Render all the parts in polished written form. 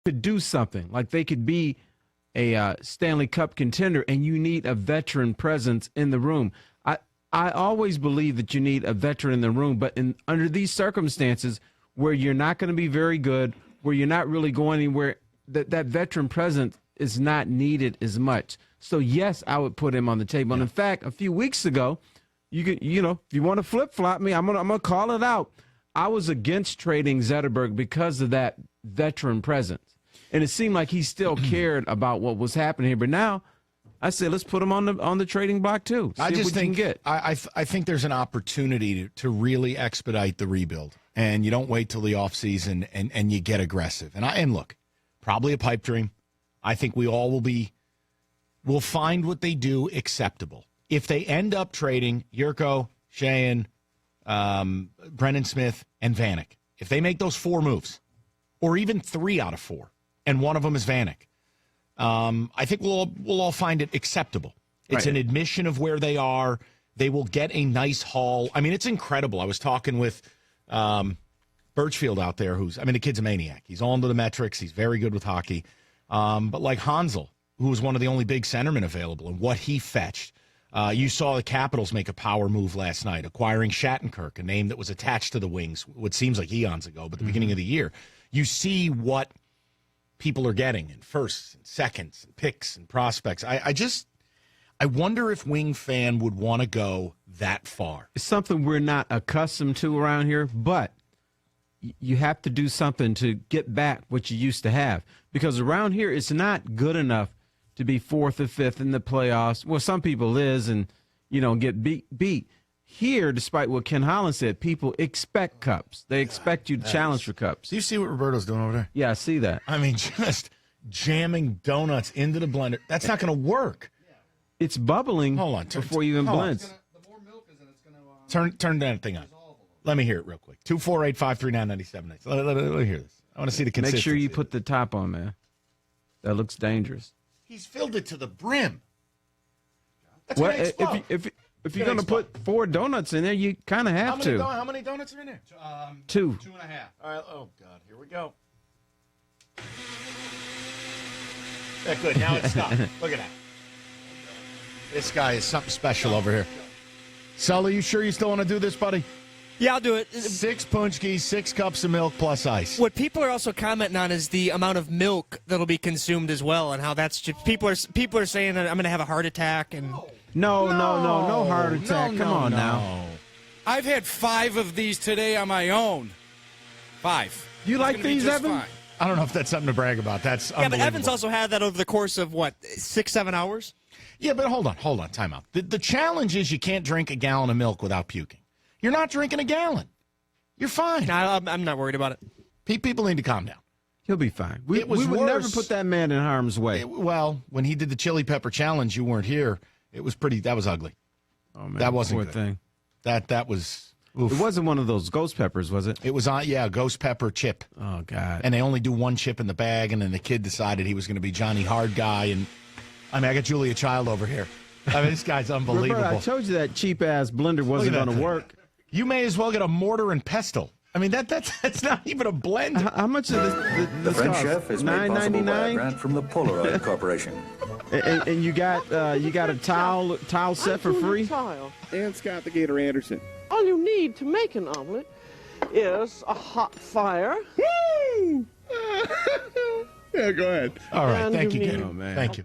could do something. Like they could be a Stanley Cup contender, and you need a veteran presence in the room. I always believe that you need a veteran in the room, but under these circumstances where you're not going to be very good, where you're not really going anywhere, that veteran presence is not needed as much. So yes, I would put him on the table. And in fact, a few weeks ago, if you want to flip flop me, I'm gonna call it out. I was against trading Zetterberg because of that veteran presence, and it seemed like he still cared about what was happening here. But now, I said let's put him on the trading block too. I just think I think there's an opportunity to really expedite the rebuild, and you don't wait till the offseason and you get aggressive. And look, probably a pipe dream. I think we all will find what they do acceptable. If they end up trading Yurko, Sheahan, Brendan Smith, and Vanek, if they make those 4 moves, or even 3 out of 4, and one of them is Vanek, I think we'll all find it acceptable. It's an admission of where they are. They will get a nice haul. I mean, it's incredible. I was talking with Birchfield out there, the kid's a maniac. He's all into the metrics. He's very good with hockey. But like Hansel, who was one of the only big centermen available, and what he fetched. You saw the Capitals make a power move last night, acquiring Shattenkirk, a name that was attached to the Wings, what seems like eons ago, but the beginning of the year. You see what people are getting in firsts and seconds and picks and prospects. I wonder if Wing fan would want to go that far. It's something we're not accustomed to around here, but you have to do something to get back what you used to have, because around here it's not good enough to be 4th or 5th in the playoffs. Well, some people is and, get beat. Here, despite what Ken Holland said, people expect cups. They expect you to challenge for cups. Do you see what Roberto's doing over there? Yeah, I see that. I mean, just jamming donuts into the blender. That's not going to work. It's bubbling before you even blend. The more milk is in, it's going to... Turn that thing on. Let me hear it real quick. 248-539-97. Let me hear this. I want to see the consistency. Make sure you put the top on, man. That looks dangerous. He's filled it to the brim. That's well, if you're going to put 4 donuts in there, you kind of have to. How many donuts are in there? 2. 2.5. All right. Oh, God. Here we go. Yeah, good. Now it's stopped. Look at that. This guy is something special over here. Sully, you sure you still want to do this, buddy? Yeah, I'll do it. 6 punchkis, 6 cups of milk plus ice. What people are also commenting on is the amount of milk that'll be consumed as well, and how that's just people are saying that I'm going to have a heart attack and no heart attack. Come on now. I've had 5 of these today on my own. 5. You like these, Evan? Fine. I don't know if that's something to brag about. That's yeah, but Evans also had that over the course of 6-7 hours. Yeah, but hold on, time out. The challenge is you can't drink a gallon of milk without puking. You're not drinking a gallon. You're fine. No, I'm not worried about it. People need to calm down. He'll be fine. We would worse. never put that man in harm's way. Well, when he did the chili pepper challenge, you weren't here. That was ugly. Oh, man. That wasn't poor good. Thing. That was... Oof. It wasn't one of those ghost peppers, was it? It was ghost pepper chip. Oh, God. And they only do 1 chip in the bag, and then the kid decided he was going to be Johnny Hard Guy. And I got Julia Child over here. This guy's unbelievable. Roberto, I told you that cheap-ass blender wasn't going to work. You may as well get a mortar and pestle. I mean, that's not even a blend. How much of this the French chef is made possible by a $9.99? grant from the Polaroid Corporation. and you got a towel set for free? Dan Scott, the Gator Anderson. All you need to make an omelet is a hot fire. Yeah, go ahead. All right, And thank you, you Gator. Oh, man. Thank you.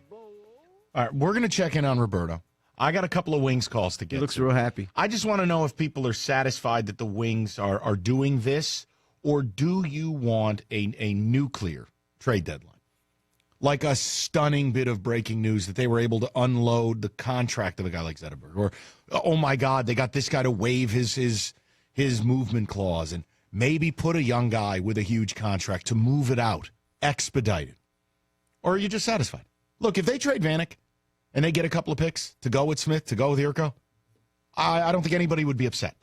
All right, we're going to check in on Roberto. I got a couple of Wings calls to get. He looks to. real happy. I just want to know if people are satisfied that the Wings are doing this, or do you want a nuclear trade deadline? Like a stunning bit of breaking news that they were able to unload the contract of a guy like Zetterberg. Or, oh, my God, they got this guy to waive his movement clause and maybe put a young guy with a huge contract to move it out, expedite it. Or are you just satisfied? Look, if they trade Vanek and they get a couple of picks to go with Smith, to go with Yurko, I don't think anybody would be upset.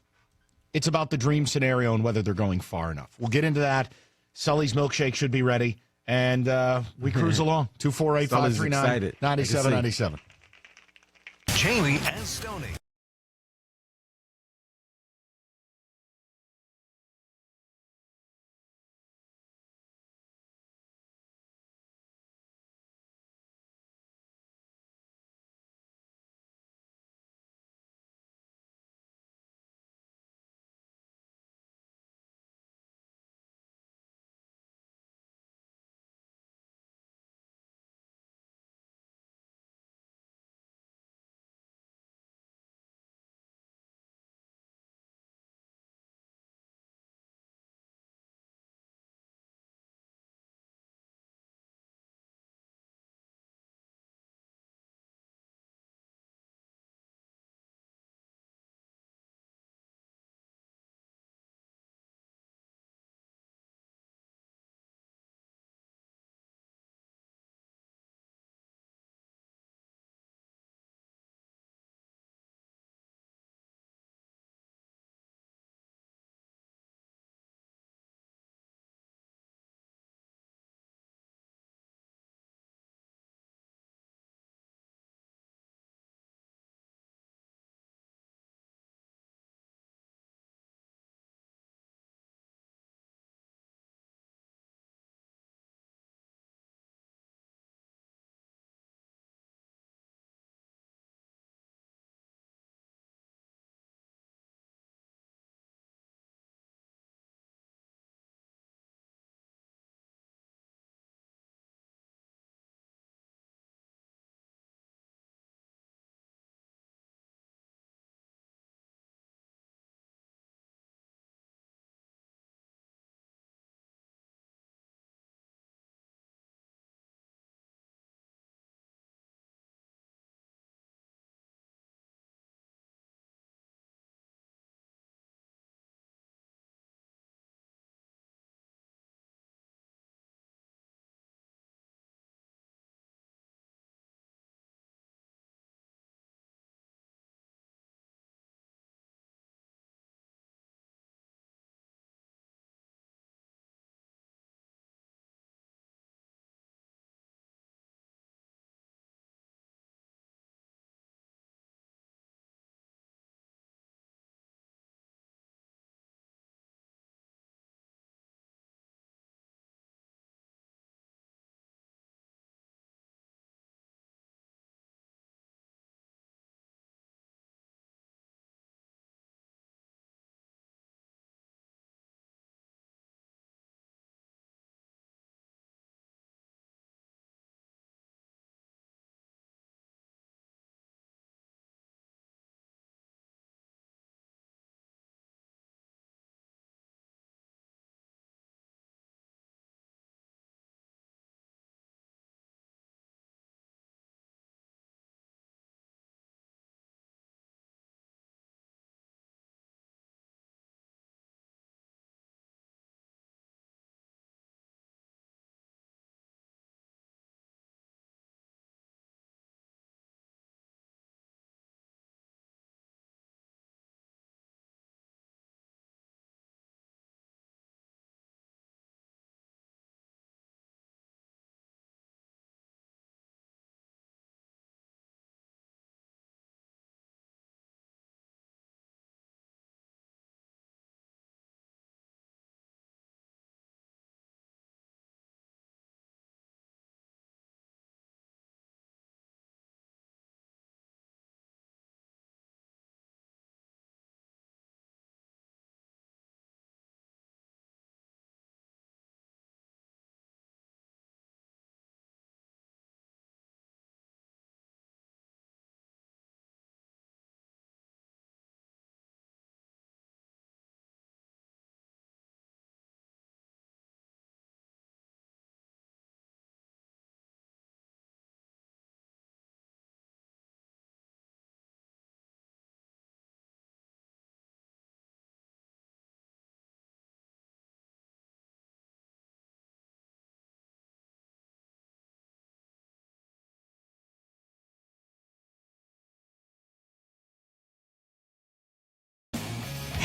It's about the dream scenario and whether they're going far enough. We'll get into that. Sully's milkshake should be ready. And we cruise along. 248-539-9797. Jamie and Stoney.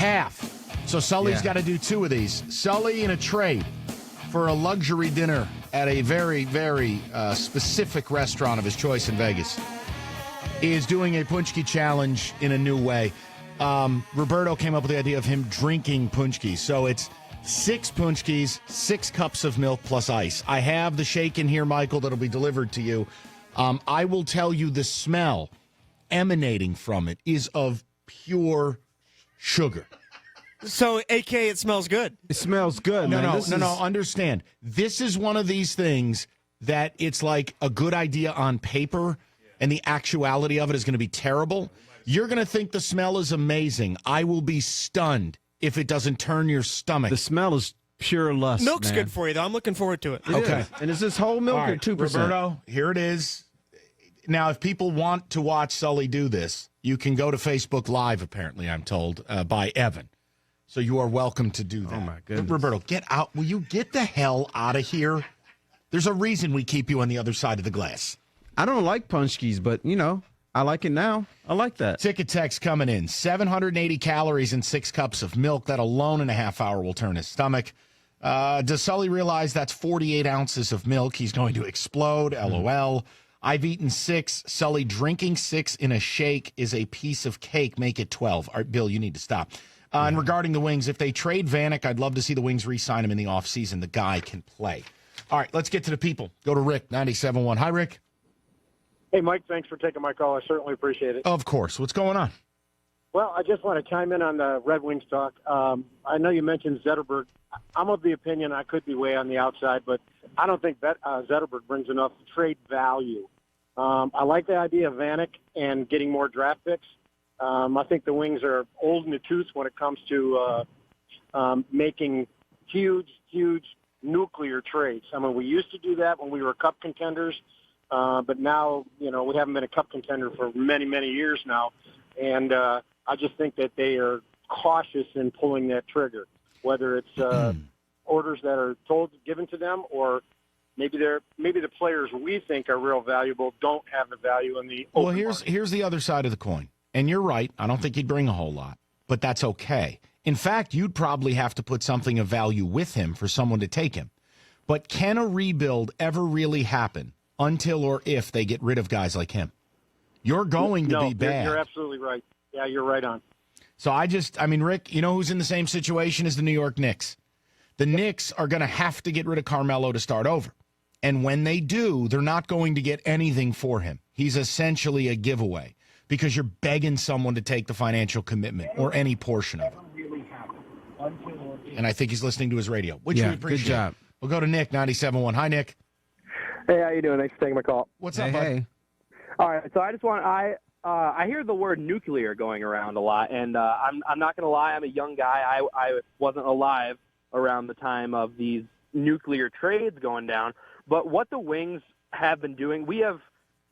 half. So Sully's Yeah. got to do 2 of these. Sully in a trade for a luxury dinner at a very, very specific restaurant of his choice in Vegas is doing a Punchki challenge in a new way. Roberto came up with the idea of him drinking Punchkis. So it's 6 Punchkis, 6 cups of milk plus ice. I have the shake in here, Michael, that'll be delivered to you. I will tell you the smell emanating from it is of pure sugar. So, AK, it smells good. It smells good, No, man. no, This no, is- no. Understand. This is one of these things that it's like a good idea on paper, and the actuality of it is going to be terrible. You're going to think the smell is amazing. I will be stunned if it doesn't turn your stomach. The smell is pure lust. Milk's man. good for you, though. I'm looking forward to it. It Okay. is. And is this whole milk All or right, 2%? Roberto, here it is. Now, if people want to watch Sully do this, you can go to Facebook Live, apparently, I'm told, by Evan. So you are welcome to do that. Oh, my goodness. Roberto, get out. Will you get the hell out of here? There's a reason we keep you on the other side of the glass. I don't like Punchkis, but, I like it now. I like that. Ticket text coming in. 780 calories in 6 cups of milk. That alone in a half hour will turn his stomach. Does Sully realize that's 48 ounces of milk? He's going to explode. LOL. I've eaten 6. Sully, drinking 6 in a shake is a piece of cake. Make it 12. All right, Bill, you need to stop. And regarding the Wings, if they trade Vanek, I'd love to see the Wings re-sign him in the offseason. The guy can play. All right, let's get to the people. Go to Rick, 97.1. Hi, Rick. Hey, Mike, thanks for taking my call. I certainly appreciate it. Of course. What's going on? Well, I just want to chime in on the Red Wings talk. I know you mentioned Zetterberg. I'm of the opinion, I could be way on the outside, but I don't think that Zetterberg brings enough trade value. I like the idea of Vanek and getting more draft picks. I think the Wings are old in the tooth when it comes to making huge nuclear trades. I mean, we used to do that when we were cup contenders, but now, we haven't been a cup contender for many, many years now. And I just think that they are cautious in pulling that trigger, whether it's orders that are given to them, or maybe the players we think are real valuable don't have the value in the open market. Here's the other side of the coin. And you're right. I don't think he'd bring a whole lot, but that's okay. In fact, you'd probably have to put something of value with him for someone to take him. But can a rebuild ever really happen until or if they get rid of guys like him? You're going to be bad. You're absolutely right. Yeah, you're right on. So Rick, you know who's in the same situation as the New York Knicks? The Knicks are going to have to get rid of Carmelo to start over. And when they do, they're not going to get anything for him. He's essentially a giveaway because you're begging someone to take the financial commitment or any portion of it. And I think he's listening to his radio, which we appreciate. Good job. We'll go to Nick, 97.1. Hi, Nick. Hey, how you doing? Thanks for taking my call. What's up, bud? Hey. All right, so I just want I hear the word nuclear going around a lot, and I'm not going to lie, I'm a young guy. I wasn't alive around the time of these nuclear trades going down. But what the Wings have been doing,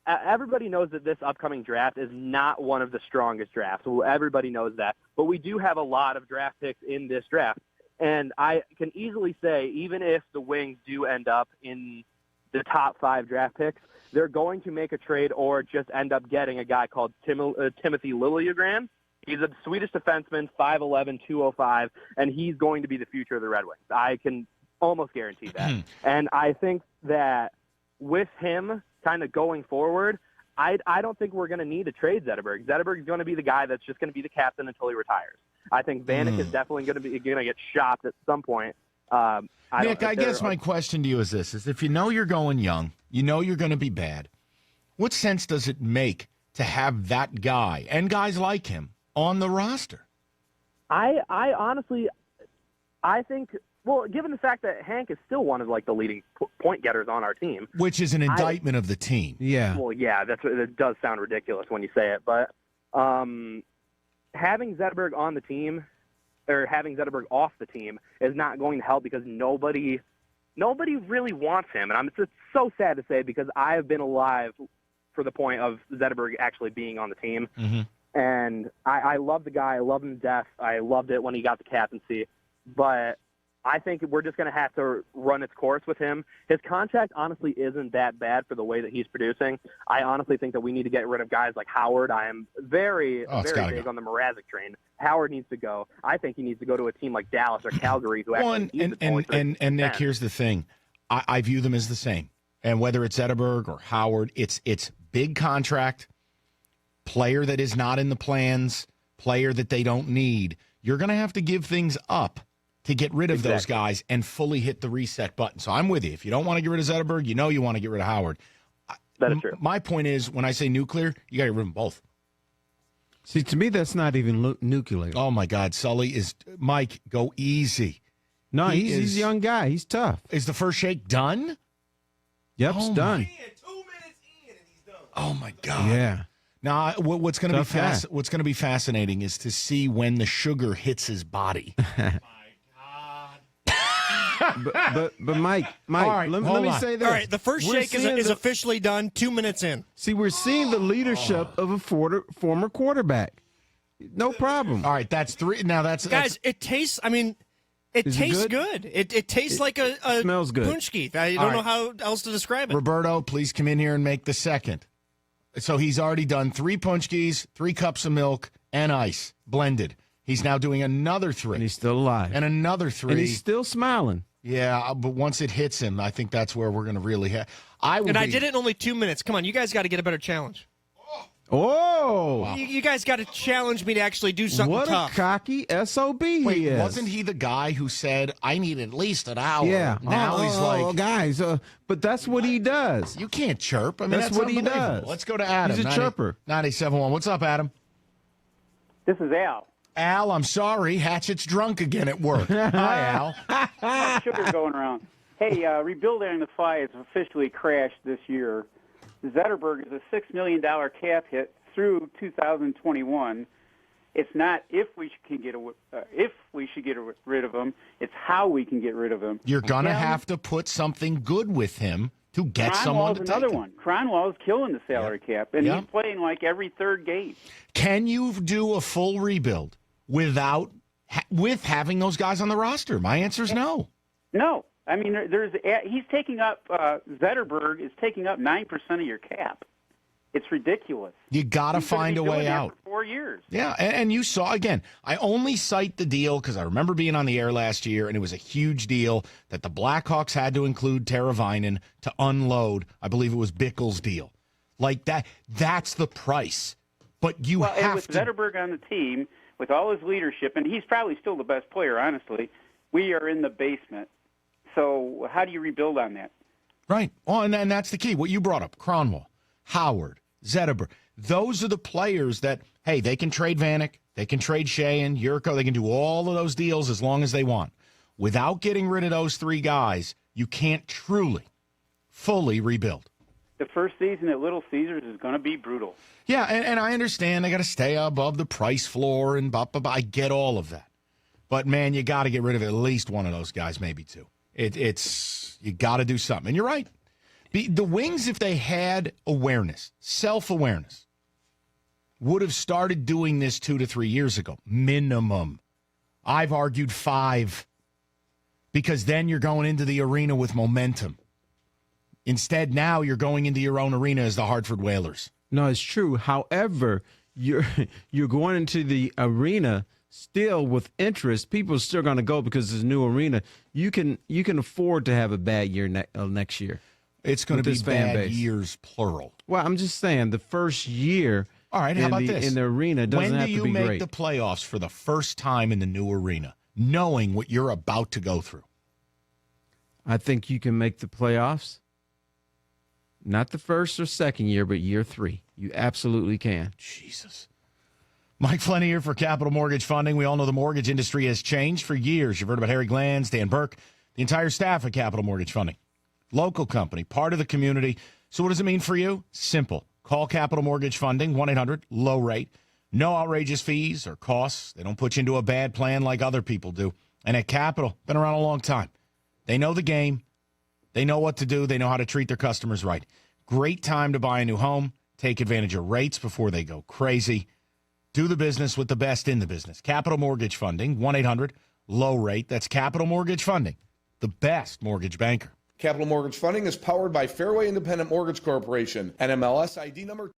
everybody knows that this upcoming draft is not one of the strongest drafts. Everybody knows that. But we do have a lot of draft picks in this draft. And I can easily say, even if the Wings do end up in the top 5 draft picks, they're going to make a trade or just end up getting a guy called Timothy Liljegren. He's a Swedish defenseman, 5'11", 205, and he's going to be the future of the Red Wings. I can almost guarantee that. And I think that with him kind of going forward, I don't think we're going to need to trade Zetterberg. Zetterberg is going to be the guy that's just going to be the captain until he retires. I think Vanek is definitely going to get shopped at some point. Nick, I guess my question to you is this, is if you know you're going young, you know you're going to be bad, what sense does it make to have that guy and guys like him on the roster? I honestly, I think, well, given the fact that Hank is still one of the leading point getters on our team. Which is an indictment of the team. Yeah. Well, yeah, it does sound ridiculous when you say it, but having Zetterberg on the team or having Zetterberg off the team is not going to help because nobody really wants him. And it's so sad to say because I have been alive for the point of Zetterberg actually being on the team. Mm-hmm. And I love the guy. I love him to death. I loved it when he got the captaincy. But I think we're just going to have to run its course with him. His contract honestly isn't that bad for the way that he's producing. I honestly think that we need to get rid of guys like Howard. I am very big on the Mrazek train. Howard needs to go. I think he needs to go to a team like Dallas or Calgary who actually needs and Nick, here's the thing. I view them as the same. And whether it's Zetterberg or Howard, it's big contract, player that is not in the plans, player that they don't need. You're going to have to give things up to get rid of those guys and fully hit the reset button. So I'm with you. If you don't want to get rid of Zetterberg, you know you want to get rid of Howard. That is true. My point is, when I say nuclear, you got to get rid of them both. See, to me, that's not even nuclear. Oh, my God. Sully is – Mike, go easy. No, he's a young guy. He's tough. Is the first shake done? Yep, it's done. 2 minutes in and he's done. Oh, my God. Yeah. Now, what's going to be fascinating is to see when the sugar hits his body. but Mike, right, let me say this. All right, the first shake is officially done 2 minutes in. See, we're seeing the leadership of a former quarterback. No problem. All right, that's three. Now Guys, it tastes. I mean, it tastes good. It tastes like a smells good. Punchki. I don't know how else to describe it. Roberto, please come in here and make the second. So he's already done 3 Punchkis, 3 cups of milk, and ice blended. He's now doing another 3. And he's still alive. And another 3. And he's still smiling. Yeah, but once it hits him, I think that's where we're going to really have. I did it in only 2 minutes. Come on, you guys got to get a better challenge. Oh! Wow. You guys got to challenge me to actually do something tough. What a cocky SOB he is. Wasn't he the guy who said, I need at least an hour? Yeah. Now he's like... guys, but that's what he does. You can't chirp. I mean, that's what he does. Let's go to Adam. He's a chirper. 97.1. What's up, Adam? This is Al. Al, I'm sorry. Hatchet's drunk again at work. Hi, Al. Sugar going around. Hey, rebuilding the FI has officially crashed this year. Zetterberg is a $6 million cap hit through 2021. It's not if we should get rid of him. It's how we can get rid of him. You're gonna have to put something good with him to get someone to take another him. one. Cronwall's killing the salary cap, and he's playing like every third game. Can you do a full rebuild with having those guys on the roster? My answer is no. No. I mean, he's taking up Zetterberg is taking up 9% of your cap. It's ridiculous. You got to find a way out. For 4 years. Yeah, and you saw again. I only cite the deal because I remember being on the air last year, and it was a huge deal that the Blackhawks had to include Teravainen to unload. I believe it was Bickle's deal, like that. That's the price. But you have and with to. Zetterberg on the team, with all his leadership, and he's probably still the best player. Honestly, we are in the basement. So how do you rebuild on that? Right. Oh, and that's the key. What you brought up, Cronwall, Howard, Zetterberg. Those are the players that, hey, they can trade Vanek, they can trade Sheahan, Yurko, they can do all of those deals as long as they want. Without getting rid of those 3 guys, you can't truly, fully rebuild. The first season at Little Caesars is going to be brutal. Yeah, and I understand they got to stay above the price floor and blah, blah, blah. I get all of that. But, man, you got to get rid of at least one of those guys, maybe 2. It's you got to do something. And you're right. The Wings, if they had awareness, self-awareness, would have started doing this 2 to 3 years ago, minimum. I've argued 5, because then you're going into the arena with momentum. Instead, now you're going into your own arena as the Hartford Whalers. No, it's true. However, you're going into the arena still with interest. People are still going to go because it's a new arena. You can afford to have a bad year next year. It's going to be bad years, plural. Well, I'm just saying the first year. All right, how about this? In the arena doesn't have to be great. When do you make the playoffs for the first time in the new arena, knowing what you're about to go through? I think you can make the playoffs. Not the first or second year, but year 3. You absolutely can. Jesus. Mike Flenny here for Capital Mortgage Funding. We all know the mortgage industry has changed for years. You've heard about Harry Glanz, Dan Burke, the entire staff at Capital Mortgage Funding. Local company, part of the community. So what does it mean for you? Simple. Call Capital Mortgage Funding, 1-800-LOW rate. No outrageous fees or costs. They don't put you into a bad plan like other people do. And at Capital, been around a long time. They know the game. They know what to do. They know how to treat their customers right. Great time to buy a new home. Take advantage of rates before they go crazy. Do the business with the best in the business. Capital Mortgage Funding, low rate. That's Capital Mortgage Funding, the best mortgage banker. Capital Mortgage Funding is powered by Fairway Independent Mortgage Corporation, NMLS ID number.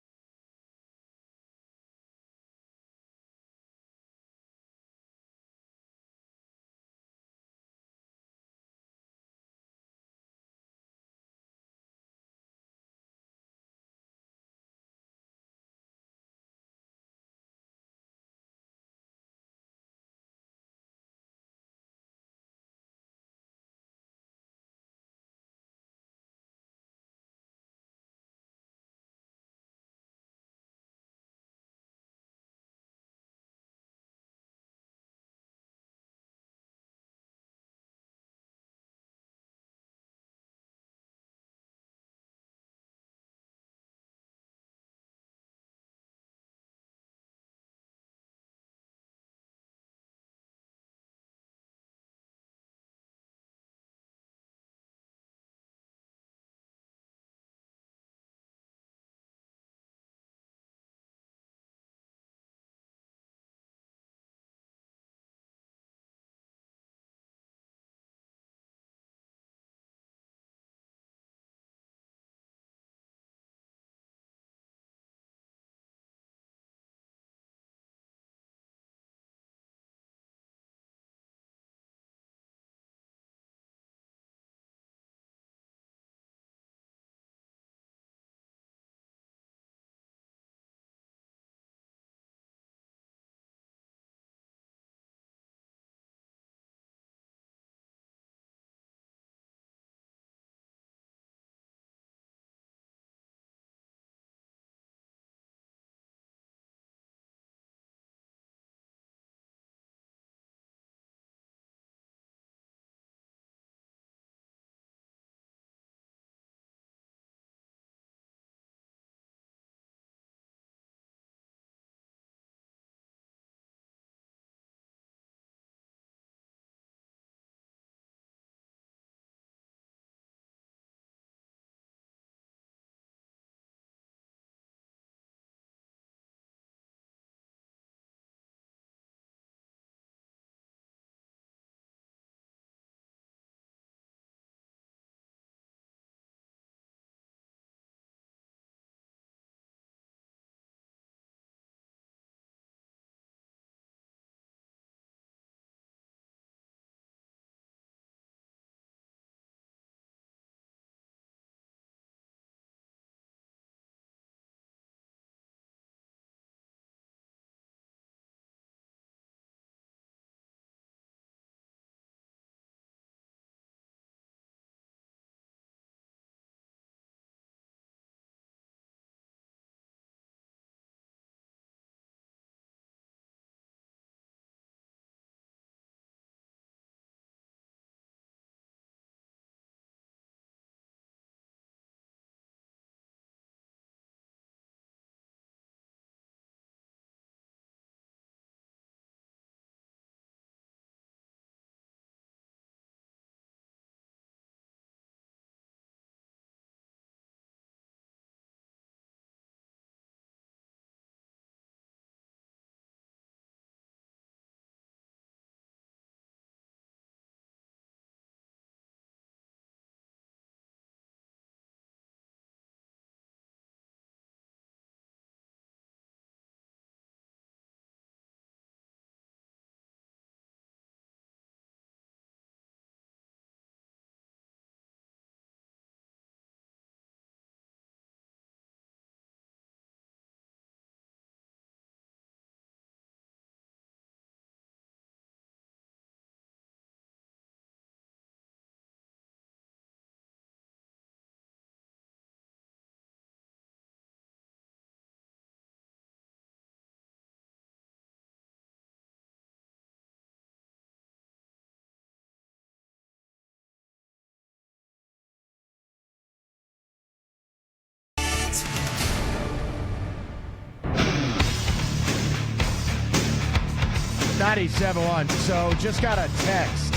.97.1. So just got a text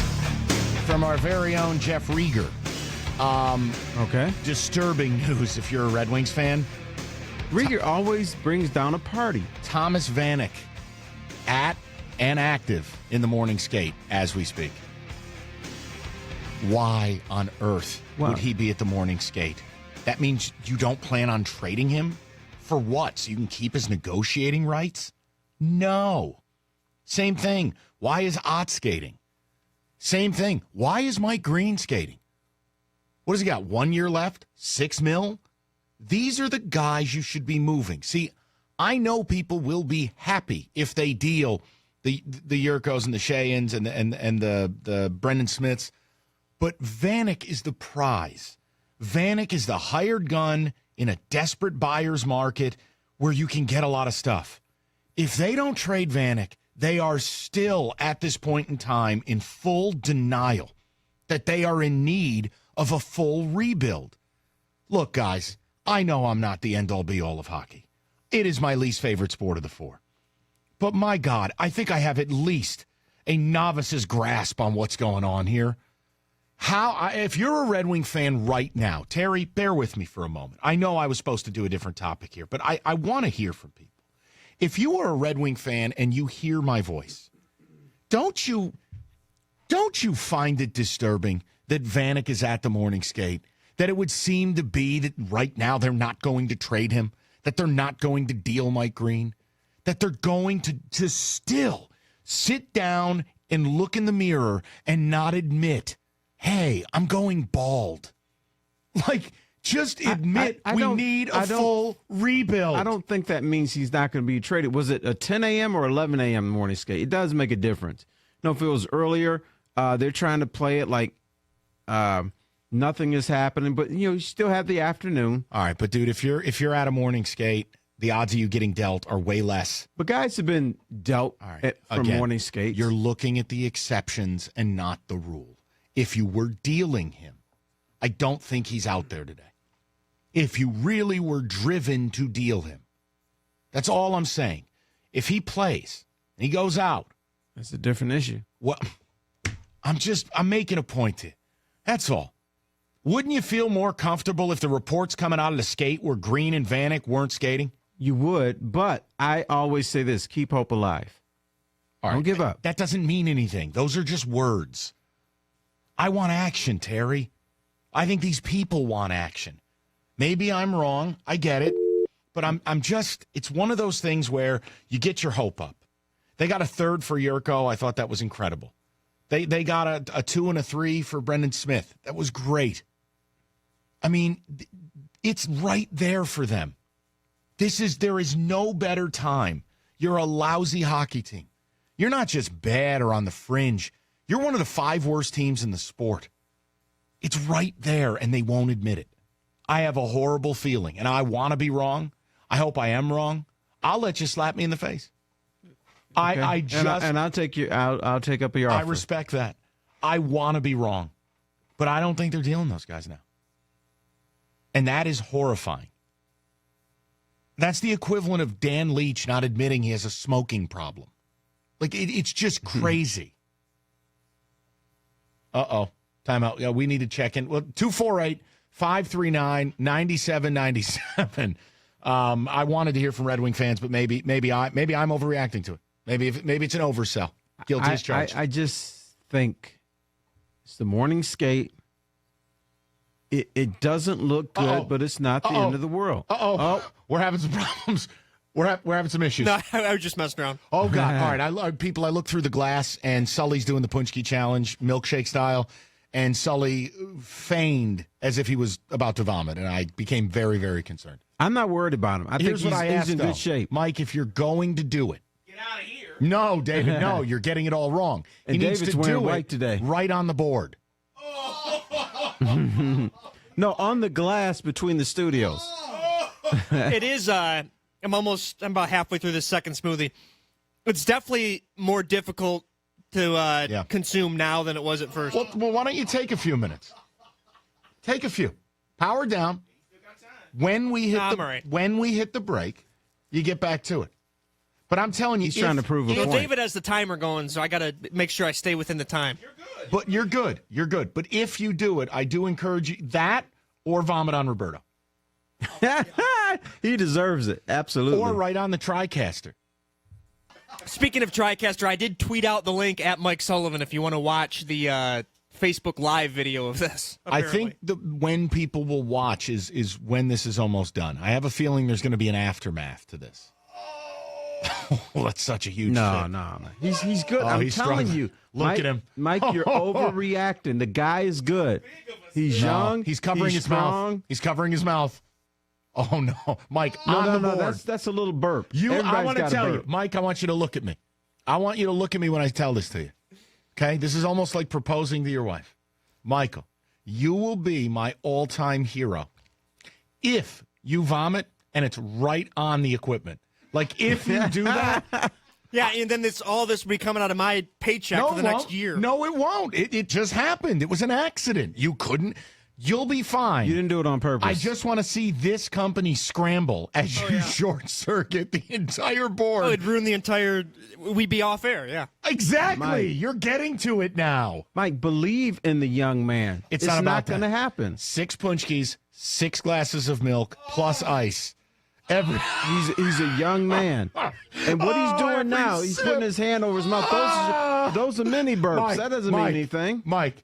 from our very own Jeff Rieger. Okay. Disturbing news if you're a Red Wings fan. Rieger always brings down a party. Thomas Vanek at and active in the morning skate as we speak. Why on earth would he be at the morning skate? That means you don't plan on trading him? For what? So you can keep his negotiating rights? No. Same thing. Why is Ott skating? Same thing. Why is Mike Green skating? What has he got? 1 year left? $6 million? These are the guys you should be moving. See, I know people will be happy if they deal the Yurkos and the Shayans and the Brendan Smiths, but Vanek is the prize. Vanek is the hired gun in a desperate buyer's market where you can get a lot of stuff. If they don't trade Vanek, they are still at this point in time in full denial that they are in need of a full rebuild. Look, guys, I know I'm not the end-all be-all of hockey. It is my least favorite sport of the four. But my God, I think I have at least a novice's grasp on what's going on here. If you're a Red Wing fan right now, Terry, bear with me for a moment. I know I was supposed to do a different topic here, but I want to hear from people. If you are a Red Wing fan and you hear my voice, don't you find it disturbing that Vanek is at the morning skate, that it would seem to be that right now they're not going to trade him, that they're not going to deal Mike Green, that they're going to still sit down and look in the mirror and not admit, hey, I'm going bald. Like, just admit we need a full rebuild. I don't think that means he's not going to be traded. Was it a 10 a.m. or 11 a.m. morning skate? It does make a difference. You know, if it was earlier, they're trying to play it like nothing is happening, but you still have the afternoon. All right, but dude, if you're at a morning skate, the odds of you getting dealt are way less. But guys have been dealt from morning skates. You're looking at the exceptions and not the rule. If you were dealing him, I don't think he's out there today. If you really were driven to deal him, that's all I'm saying. If he plays and he goes out, that's a different issue. Well, I'm making a point here. That's all. Wouldn't you feel more comfortable if the reports coming out of the skate were Green and Vanek weren't skating? You would, but I always say this, keep hope alive. All right, don't give up. That doesn't mean anything. Those are just words. I want action, Terry. I think these people want action. Maybe I'm wrong. I get it. But I'm just, it's one of those things where you get your hope up. They got a third for Yurko. I thought that was incredible. They got a 2 and a 3 for Brendan Smith. That was great. I mean, it's right there for them. There is no better time. You're a lousy hockey team. You're not just bad or on the fringe. You're one of the 5 worst teams in the sport. It's right there, and they won't admit it. I have a horrible feeling, and I want to be wrong. I hope I am wrong. I'll let you slap me in the face. Okay. I'll take up your offer. I respect that. I want to be wrong, but I don't think they're dealing those guys now. And that is horrifying. That's the equivalent of Dan Leach not admitting he has a smoking problem. Like, it's just crazy. Uh-oh. Timeout. Yeah, we need to check in. Well, 248-539-9797. I wanted to hear from Red Wing fans, but maybe I'm overreacting to it. Maybe it's an oversell. Guilty as charged. I just think it's the morning skate. It doesn't look good, but it's not the end of the world. Oh, we're having some problems. We're having some issues. No, I was just messing around. Oh, God. All right. I look through the glass, and Sully's doing the Punchki Challenge, milkshake style, and Sully feigned as if he was about to vomit, and I became very, very concerned. I'm not worried about him. I think he's in good shape. Mike, if you're going to do it. Get out of here. No, David, no. You're getting it all wrong. And he David's needs to wearing do white it today. Right on the board. No, on the glass between the studios. It is, I'm about halfway through the second smoothie. It's definitely more difficult to consume now than it was at first. Well, why don't you take a few minutes? Take a few. Power down. When we hit the break, you get back to it. But I'm telling you, he's trying to prove a point. David has the timer going, so I got to make sure I stay within the time. But you're good. You're good. But if you do it, I do encourage you that or vomit on Roberto. He deserves it. Absolutely. Or right on the TriCaster. Speaking of TriCaster, I did tweet out the link at Mike Sullivan if you want to watch the Facebook Live video of this. Apparently. I think when people will watch is when this is almost done. I have a feeling there's going to be an aftermath to this. Oh, that's such a huge thing. No. He's good. I'm he's telling struggling. you. Look at him. Mike, you're overreacting. The guy is good. He's young. He's covering his strong. mouth. He's covering his mouth. Oh, no. Mike, No, board. that's a little burp. I want to tell you, Mike, I want you to look at me. I want you to look at me when I tell this to you. Okay? This is almost like proposing to your wife. Michael, you will be my all-time hero if you vomit and it's right on the equipment. Like, if you do that. Yeah, and then all this will be coming out of my paycheck for the next year. No, it won't. It just happened. It was an accident. You couldn't. You'll be fine. You didn't do it on purpose. I just want to see this company scramble as you short circuit the entire board. Oh, it'd ruin the entire. We'd be off air, yeah. Exactly. Mike. You're getting to it now. Mike, believe in the young man. It's not going to happen. 6 punchkis, 6 glasses of milk, plus ice. He's a young man. And what he's doing now, he's putting his hand over his mouth. Those are mini burps. Mike, that doesn't mean anything. Mike,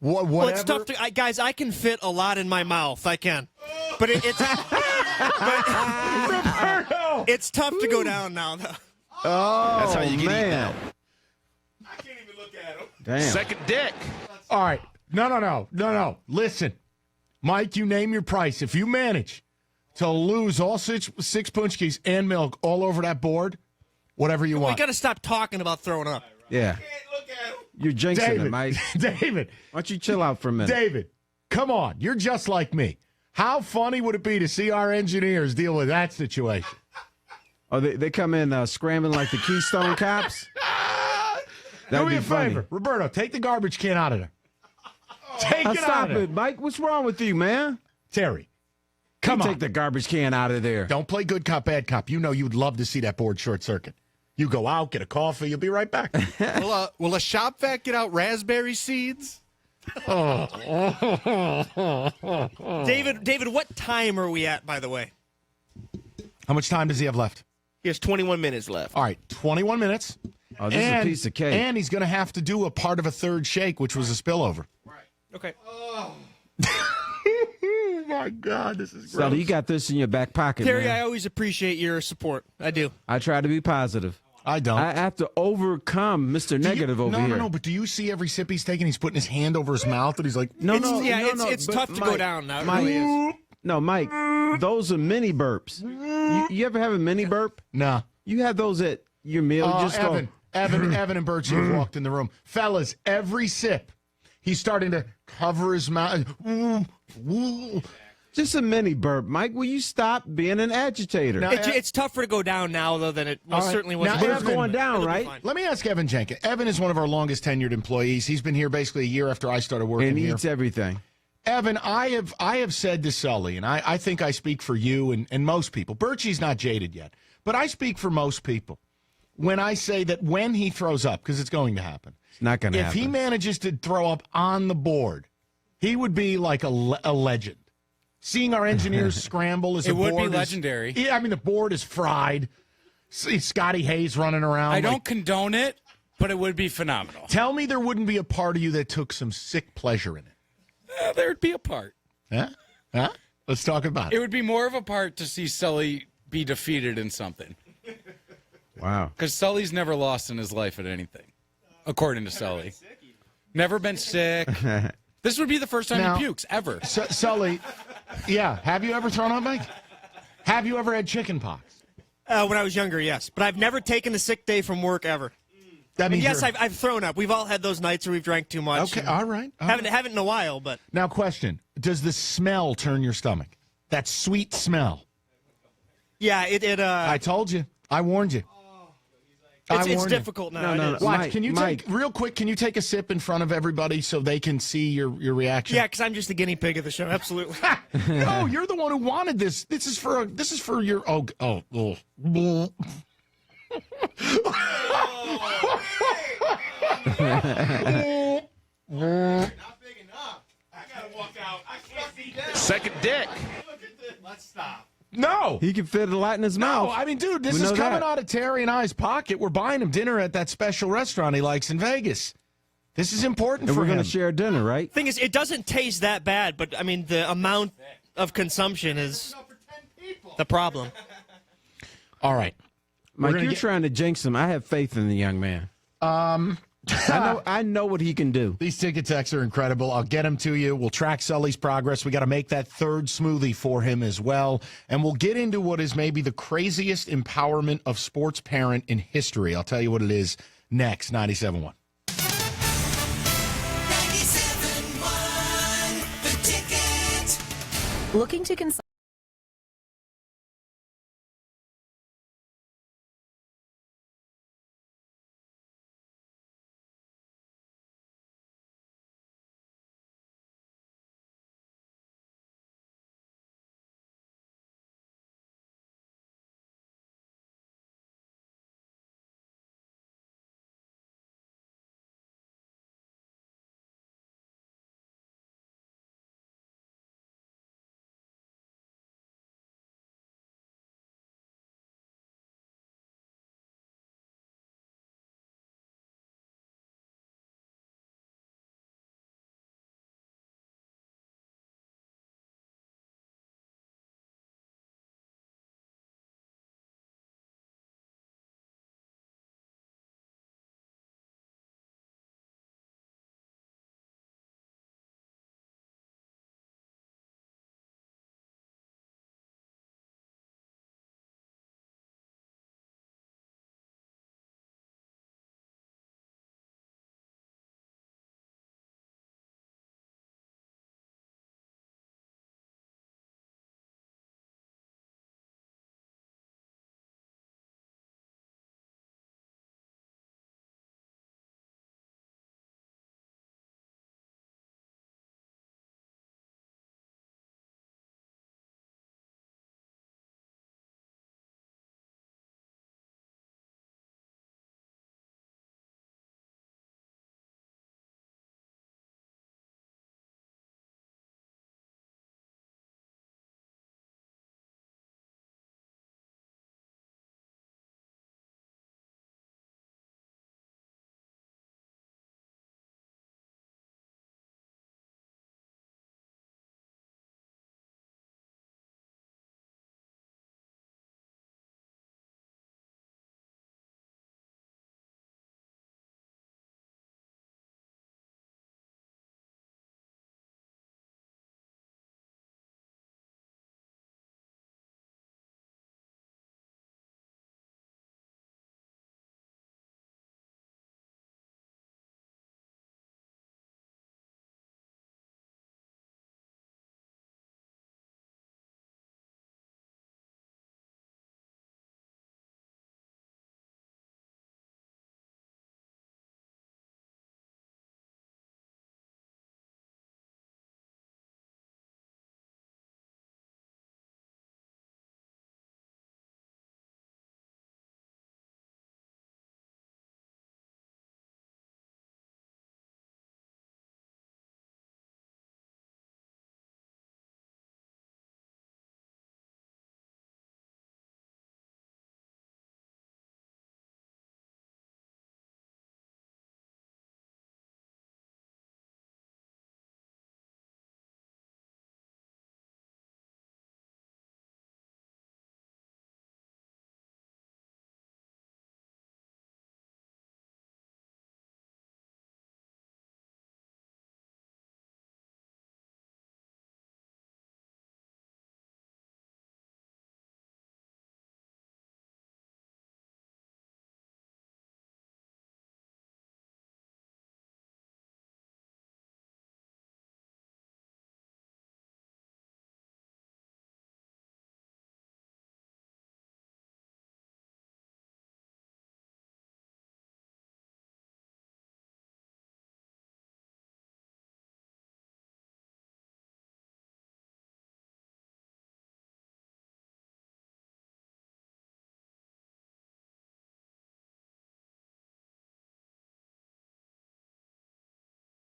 whatever. Well, it's tough to. Guys, I can fit a lot in my mouth. I can. But it's tough to go down now, though. Oh, that's how you get eaten out. I can't even look at him. Damn. Second dick. All right. No. Listen, Mike, you name your price. If you manage to lose all six punchkis and milk all over that board, whatever you want. We got to stop talking about throwing up. Yeah. Look at him. You're jinxing it, Mike. David. Why don't you chill out for a minute? David, come on. You're just like me. How funny would it be to see our engineers deal with that situation? Oh, they come in scrambling like the Keystone Cops? Do me a funny. favor. Roberto, take the garbage can out of there. Take it out Stop of there. it, Mike. What's wrong with you, man? Terry, come on. Take the garbage can out of there. Don't play good cop, bad cop. You know you'd love to see that board short circuit. You go out, get a coffee, you'll be right back. Will a shop vac get out raspberry seeds? David, what time are we at, by the way? How much time does he have left? He has 21 minutes left. All right, 21 minutes. Oh, this is a piece of cake. And he's going to have to do a part of a third shake, which was a spillover. Okay. Oh, my God, this is So gross. you got this in your back pocket, Terry, man. I always appreciate your support. I do. I try to be positive. I don't. I have to overcome Mr. Negative over here. No, but do you see every sip he's taking? He's putting his hand over his mouth, and he's like, It's but tough to go down now. It really is. No, Mike, those are mini burps. You ever have a mini burp? nah. You have those at your meal. You just Evan, go, Evan and Birchie have walked in the room. Fellas, every sip, he's starting to cover his mouth. just a mini burp. Mike, will you stop being an agitator? Now, It's tougher to go down now, though, than it All right. certainly was. Now, but it's Evan, going down, It'll be right? fine. Let me ask Evan Jenkins. Evan is one of our longest tenured employees. He's been here basically a year after I started working And here. eats everything. Evan, I have said to Sully, and I think I speak for you and most people. Birchie's not jaded yet, but I speak for most people when I say that when he throws up, because it's going to happen. It's not going to happen. If he manages to throw up on the board, he would be like a legend. Seeing our engineers scramble as It a board would be is- legendary. Yeah, I mean, the board is fried. See Scotty Hayes running around. I don't condone it, but it would be phenomenal. Tell me there wouldn't be a part of you that took some sick pleasure in it. There'd be a part. Huh? Let's talk about It it. would be more of a part to see Sully be defeated in something. Wow. Because Sully's never lost in his life at anything, according to Sully. Never been sick. This would be the first time Now- he pukes, ever. Sully, yeah, have you ever thrown up, Mike? Have you ever had chicken pox? When I was younger, yes. But I've never taken a sick day from work ever. That And means yes, you're- I've thrown up. We've all had those nights where we've drank too much. Okay, all right. Haven't in a while, but Now, question. Does the smell turn your stomach? That sweet smell. yeah, I told you. I warned you. it's warned you. difficult now. No, It no, is. Watch, Mike, can you Mike. take real quick? Can you take a sip in front of everybody so they can see your reaction? Yeah, because I'm just the guinea pig of the show. Absolutely. No, you're the one who wanted this. This is for your oh. Not big enough. I gotta walk out. I can't see that. Second dick. Look at this. Let's stop. No. He can fit a lot in his mouth. No, I mean, dude, this We is know coming that. out of Terry and I's pocket. We're buying him dinner at that special restaurant he likes in Vegas. This is important And for we're him. going to share dinner, right? Thing is, it doesn't taste that bad, but I mean, the amount of consumption is the problem. All right. Mike, gonna you're get- trying to jinx him. I have faith in the young man. I know what he can do. These ticket texts are incredible. I'll get them to you. We'll track Sully's progress. We got to make that third smoothie for him as well. And we'll get into what is maybe the craziest empowerment of sports parent in history. I'll tell you what it is next. 97.1. 97.1 The Ticket. Looking to consult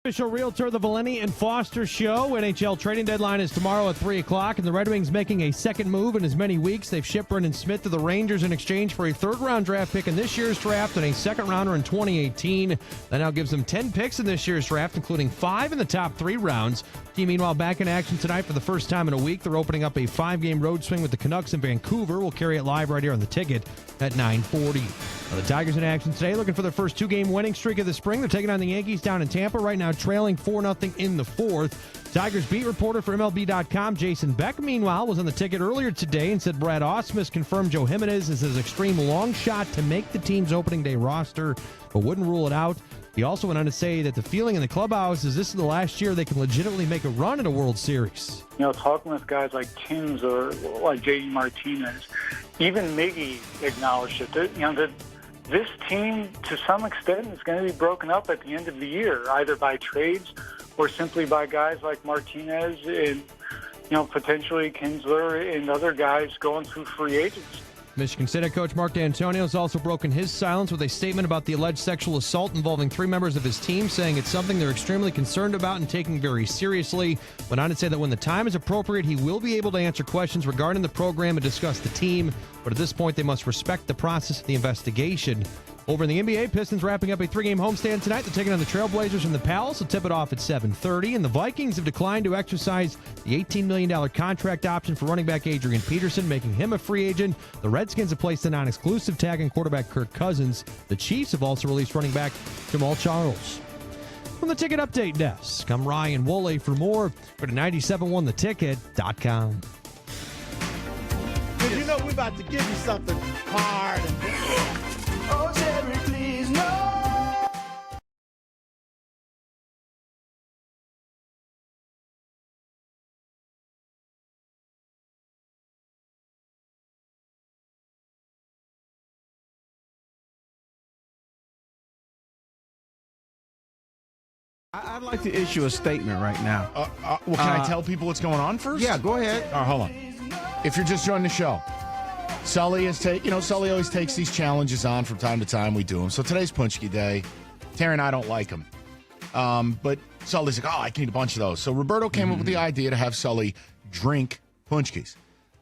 Official realtor, the Valenti and Foster Show. NHL trading deadline is tomorrow at 3 o'clock, and the Red Wings making a second move in as many weeks. They've shipped Brendan Smith to the Rangers in exchange for a third-round draft pick in this year's draft and a second-rounder in 2018. That now gives them 10 picks in this year's draft, including 5 in the top 3 rounds. Team, meanwhile, back in action tonight for the first time in a week. They're opening up a 5-game road swing with the Canucks in Vancouver. We'll carry it live right here on the ticket at 9:40. Now, the Tigers in action today, looking for their first 2-game winning streak of the spring. They're taking on the Yankees down in Tampa right now, trailing 4-0 in the fourth. Tigers beat reporter for MLB.com, Jason Beck, meanwhile, was on the ticket earlier today and said Brad Ausmus confirmed Joe Jimenez is his extreme long shot to make the team's opening day roster, but wouldn't rule it out. He also went on to say that the feeling in the clubhouse is this is the last year they can legitimately make a run at a World Series. You know, talking with guys like Timms or like J.D. Martinez, even Miggy acknowledged it. That, you know, that this team, to some extent, is going to be broken up at the end of the year, either by trades or simply by guys like Martinez and, potentially Kinsler and other guys going through free agents. Michigan State head coach Mark D'Antonio has also broken his silence with a statement about the alleged sexual assault involving 3 members of his team, saying it's something they're extremely concerned about and taking very seriously. Went on to say that when the time is appropriate, he will be able to answer questions regarding the program and discuss the team, but at this point, they must respect the process of the investigation. Over in the NBA, Pistons wrapping up a 3-game homestand tonight. They're taking on the Trailblazers and the Pals. They'll tip it off at 7:30. And the Vikings have declined to exercise the $18 million contract option for running back Adrian Peterson, making him a free agent. The Redskins have placed a non-exclusive tag on quarterback Kirk Cousins. The Chiefs have also released running back Jamal Charles. From the Ticket Update Desk, I'm Ryan Woolley. For more, go to 971theticket.com. Because you know we're about to give you something hard and oh, Jerry, please, no. I'd like to issue a statement right now. Well, can I tell people what's going on first? Yeah, go ahead. All right, hold on. If you're just joining the show, Sully Sully always takes these challenges on from time to time. We do them. So today's Punchki Day. Terry and I don't like them. But Sully's like, I can eat a bunch of those. So Roberto came up with the idea to have Sully drink Punchkis.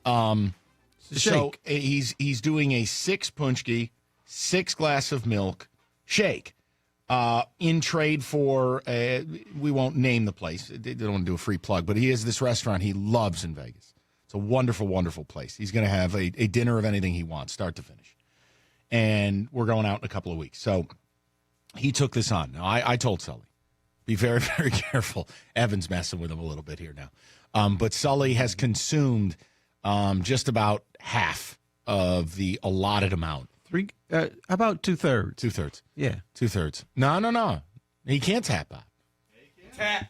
So he's doing a 6 Punchki, 6 glass of milk shake in trade for, we won't name the place. They don't want to do a free plug, but he has this restaurant he loves in Vegas. It's a wonderful, wonderful place. He's going to have a dinner of anything he wants, start to finish. And we're going out in a couple of weeks. So he took this on. Now, I told Sully, be very, very careful. Evan's messing with him a little bit here now. But Sully has consumed just about half of the allotted amount. About 2/3. 2/3. Yeah. 2/3. No. He can't tap out. Tap.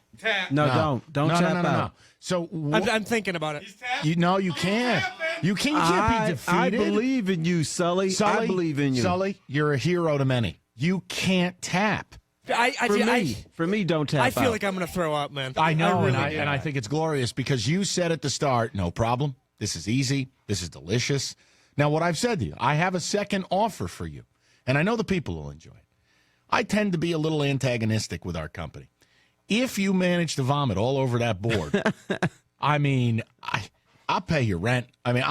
No, don't tap out. So I'm thinking about it. You can't. You can't be defeated. I believe in you, Sully. I believe in you. Sully, you're a hero to many. You can't tap. For me, don't tap out. I feel like I'm going to throw up, man. I know, and I think it's glorious because you said at the start, no problem. This is easy. This is delicious. Now, what I've said to you, I have a second offer for you, and I know the people will enjoy it. I tend to be a little antagonistic with our company. If you manage to vomit all over that board, I mean, I'll pay your rent. I mean,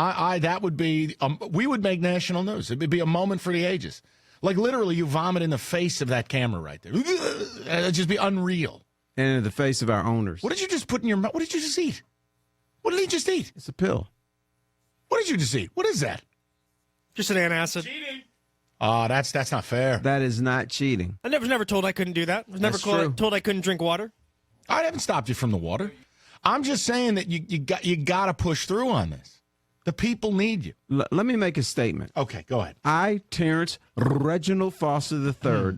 that would be, we would make national news. It would be a moment for the ages. Like, literally, you vomit in the face of that camera right there. It'd just be unreal. And in the face of our owners. What did you just put in your mouth? What did you just eat? What did he just eat? It's a pill. What did you just eat? What is that? Just an antacid. Cheating. That's not fair. That is not cheating. I was never told I couldn't do that. I was never told I couldn't drink water. I haven't stopped you from the water. I'm just saying that you got to push through on this. The people need you. Let me make a statement. Okay, go ahead. I, Terrence Reginald Foster III,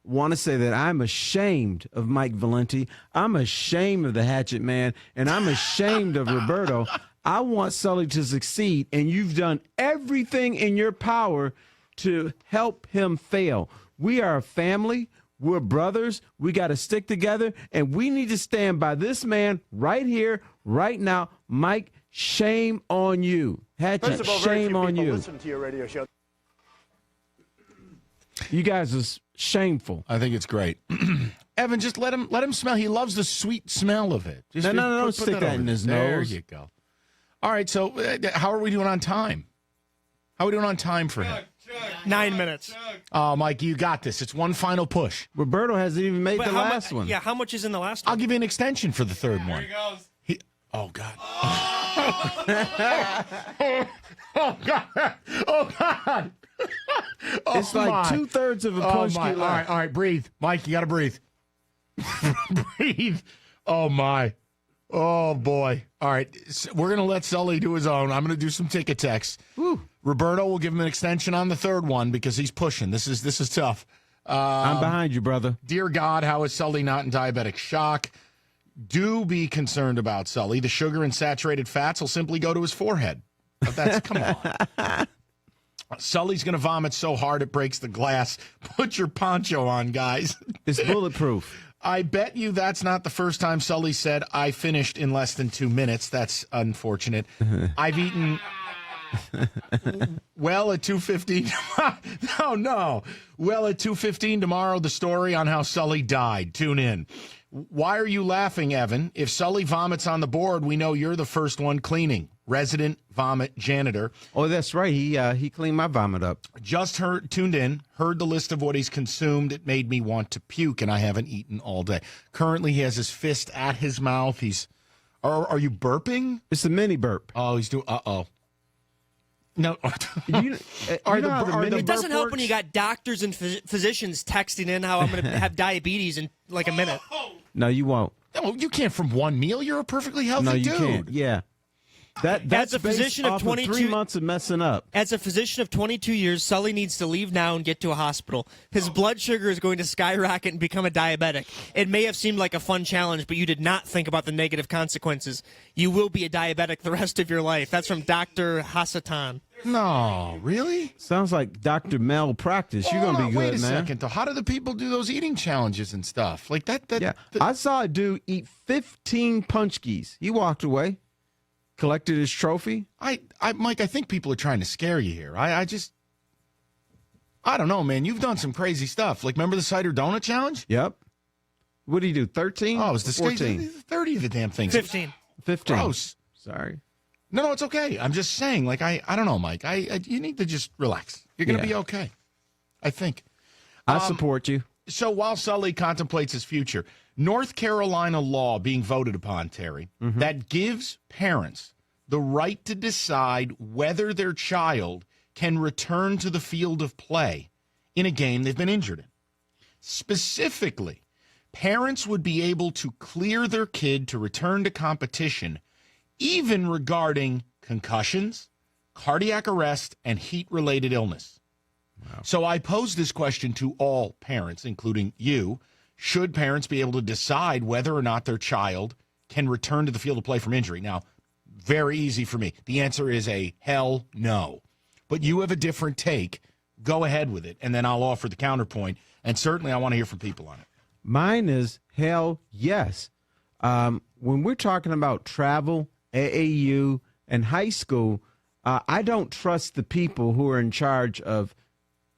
want to say that I'm ashamed of Mike Valenti. I'm ashamed of the Hatchet Man, and I'm ashamed of Roberto. I want Sully to succeed, and you've done everything in your power to help him fail. We are a family. We're brothers. We got to stick together, and we need to stand by this man right here, right now. Mike, shame on you. Hatchet, First of all, shame on you. Listen to your radio show. You guys are shameful. I think it's great. Evan, just let him smell. He loves the sweet smell of it. Just, No, put stick that in his there nose. There you go. All right, so how are we doing on time? How are we doing on time for him? 9 minutes. Oh, Mike, you got this. It's one final push. Roberto hasn't even made But the last one. Yeah, how much is in the last I'll one? give you an extension for the third one. Here he goes. Oh, God. Oh, God. Oh, God. Oh, It's like my. 2/3 of a punch my. left. All right, breathe. Mike, you got to breathe. Breathe. Oh, my. Oh, boy. All right, so we're going to let Sully do his own. I'm going to do some ticket texts. Woo. Roberto will give him an extension on the third one because he's pushing. This is tough. I'm behind you, brother. Dear God, how is Sully not in diabetic shock? Do be concerned about Sully. The sugar and saturated fats will simply go to his forehead. But that's, come on. Sully's going to vomit so hard it breaks the glass. Put your poncho on, guys. It's bulletproof. I bet you that's not the first time Sully said, I finished in less than 2 minutes. That's unfortunate. I've eaten... Well, at 2:15. No. Well, at 2:15 tomorrow, the story on how Sully died. Tune in. Why are you laughing, Evan? If Sully vomits on the board, we know you're the first one cleaning. Resident vomit janitor. Oh, that's right. He cleaned my vomit up. Just tuned in, heard the list of what he's consumed. It made me want to puke, and I haven't eaten all day. Currently, he has his fist at his mouth. Are you burping? It's a mini burp. Oh, he's doing. No. It doesn't help when you got doctors and physicians texting in how I'm going to have diabetes in like a minute. No, you won't. No, you can't from one meal. You're a perfectly healthy No, you dude. can't. Yeah. That's As a physician of 22 3 months of messing up. As a physician of 22 years, Sully needs to leave now and get to a hospital. His blood sugar is going to skyrocket and become a diabetic. It may have seemed like a fun challenge, but you did not think about the negative consequences. You will be a diabetic the rest of your life. That's from Dr. Hasatan. No, really? Sounds like Dr. Malpractice. You're going to be good, wait a man. second, though. How do the people do those eating challenges and stuff? Like that? Yeah. I saw a dude eat 15 punchkis. He walked away, collected his trophy. Mike, I think people are trying to scare you here. I don't know, man. You've done some crazy stuff. Like, remember the cider donut challenge? Yep. What did he do, 13? Oh, it was 14. 30 of the damn things. 15. 15. Gross. Sorry. No, it's okay. I'm just saying, like, I don't know, Mike. You need to just relax. You're going to be okay, I think. I support you. So while Sully contemplates his future, North Carolina law being voted upon, Terry, that gives parents the right to decide whether their child can return to the field of play in a game they've been injured in. Specifically, parents would be able to clear their kid to return to competition even regarding concussions, cardiac arrest, and heat-related illness. Wow. So I pose this question to all parents, including you. Should parents be able to decide whether or not their child can return to the field of play from injury? Now, very easy for me. The answer is a hell no. But you have a different take. Go ahead with it, and then I'll offer the counterpoint. And certainly I want to hear from people on it. Mine is hell yes. When we're talking about travel, AAU, and high school, I don't trust the people who are in charge of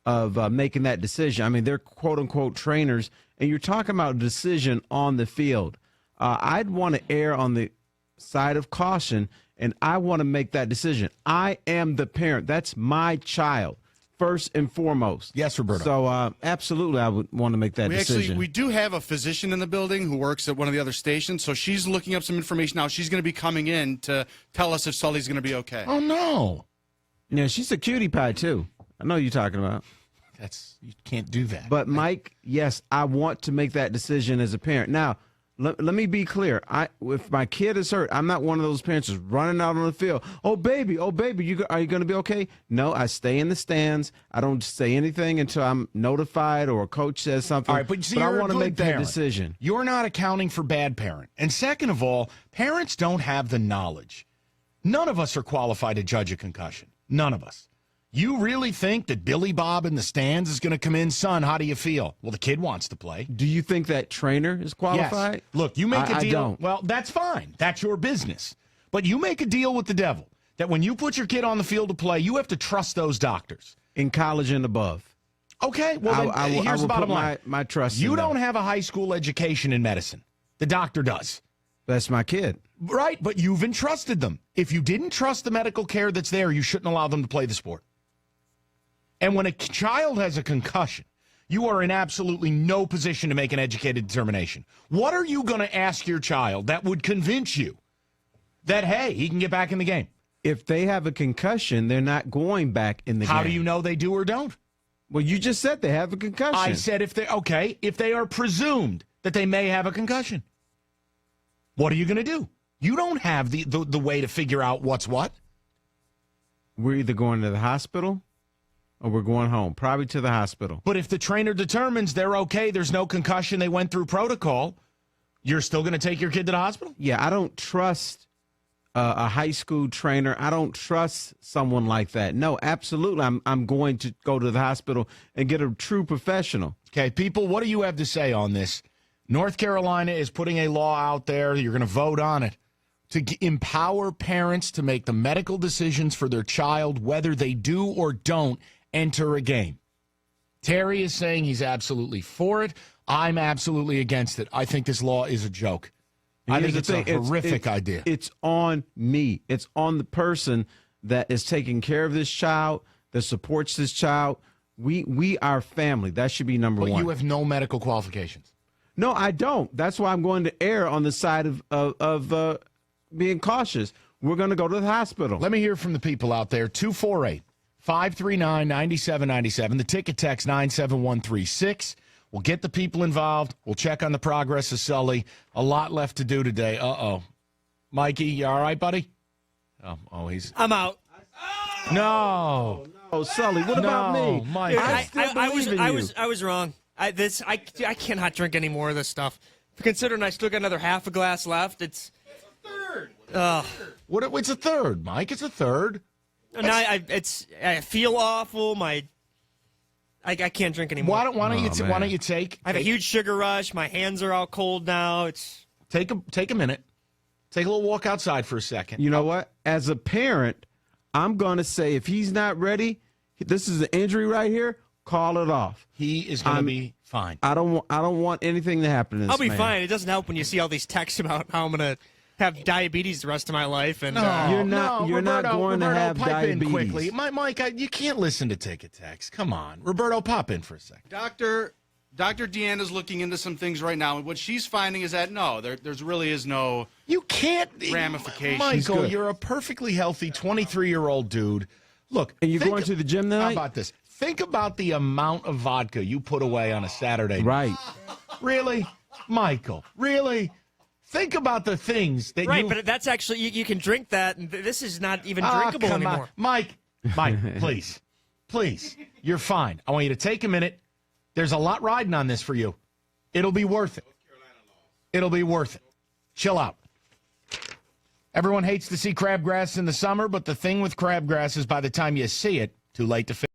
making that decision. I mean, they're quote-unquote trainers, and you're talking about a decision on the field. I'd want to err on the side of caution, and I want to make that decision. I am the parent. That's my child, first and foremost. Yes, Roberto. So, absolutely, I would want to make that decision. We do have a physician in the building who works at one of the other stations, so she's looking up some information now. She's going to be coming in to tell us if Sully's going to be okay. Oh, no. Yeah, she's a cutie pie, too. I know you're talking about. You can't do that. But, Mike, yes, I want to make that decision as a parent. Now, let me be clear. If my kid is hurt, I'm not one of those parents just running out on the field. Oh, baby, are you going to be okay? No, I stay in the stands. I don't say anything until I'm notified or a coach says something. All right, but I want to make that decision. You're not accounting for bad parent. And second of all, parents don't have the knowledge. None of us are qualified to judge a concussion. None of us. You really think that Billy Bob in the stands is going to come in, son, how do you feel? Well, the kid wants to play. Do you think that trainer is qualified? Yes. Look, you make a deal. I don't. Well, that's fine. That's your business. But you make a deal with the devil that when you put your kid on the field to play, you have to trust those doctors. In college and above. Okay, well, then, I here's will the bottom put line. my trust You in them. don't have a high school education in medicine. The doctor does. That's my kid. Right, but you've entrusted them. If you didn't trust the medical care that's there, you shouldn't allow them to play the sport. And when a child has a concussion, you are in absolutely no position to make an educated determination. What are you going to ask your child that would convince you that, hey, he can get back in the game? If they have a concussion, they're not going back in the game. How do you know they do or don't? Well, you just said they have a concussion. I said if they are presumed that they may have a concussion. What are you going to do? You don't have the way to figure out what's what. We're either going to the hospital or we're going home, probably to the hospital. But if the trainer determines they're okay, there's no concussion, they went through protocol, you're still going to take your kid to the hospital? Yeah, I don't trust a high school trainer. I don't trust someone like that. No, absolutely. I'm going to go to the hospital and get a true professional. Okay, people, what do you have to say on this? North Carolina is putting a law out there. You're going to vote on it to empower parents to make the medical decisions for their child, whether they do or don't enter a game. Terry is saying he's absolutely for it. I'm absolutely against it. I think this law is a joke. I think it's a horrific idea. It's on me. It's on the person that is taking care of this child, that supports this child. We are family. That should be number one. But you have no medical qualifications. No, I don't. That's why I'm going to err on the side of being cautious. We're going to go to the hospital. Let me hear from the people out there. 248-539-9797. The ticket text 97136. We'll get the people involved. We'll check on the progress of Sully. A lot left to do today. Uh-oh. Mikey, you all right, buddy? Oh, he's... I'm out. No. Oh, Sully, what about me? Mike. I was wrong. I cannot drink any more of this stuff. Considering I still got another half a glass left, it's a third. It's a third, Mike. It's a third. And I feel awful. I can't drink anymore. Why don't you take? I have a huge sugar rush. My hands are all cold now. Take a minute. Take a little walk outside for a second. You know what? As a parent, I'm going to say if he's not ready, this is an injury right here. Call it off. He is going to be fine. I don't want anything to happen to this I'll be man. fine. It doesn't help when you see all these texts about how I'm going to have diabetes the rest of my life. And you're not going to have pipe diabetes. In quickly. Mike, you can't listen to take a text. Come on. Roberto, pop in for a second. Dr. Deanna's looking into some things right now, and what she's finding is that no, there's really is no ramifications. Michael, you're a perfectly healthy 23-year-old dude. Look, and you're going to the gym tonight? How about this? Think about the amount of vodka you put away on a Saturday. Right. Really? Michael, really? Think about the things that Right, but that's actually, you can drink that, and this is not even drinkable come anymore. On. Mike, please. You're fine. I want you to take a minute. There's a lot riding on this for you. It'll be worth it. It'll be worth it. Chill out. Everyone hates to see crabgrass in the summer, but the thing with crabgrass is by the time you see it, too late to fix.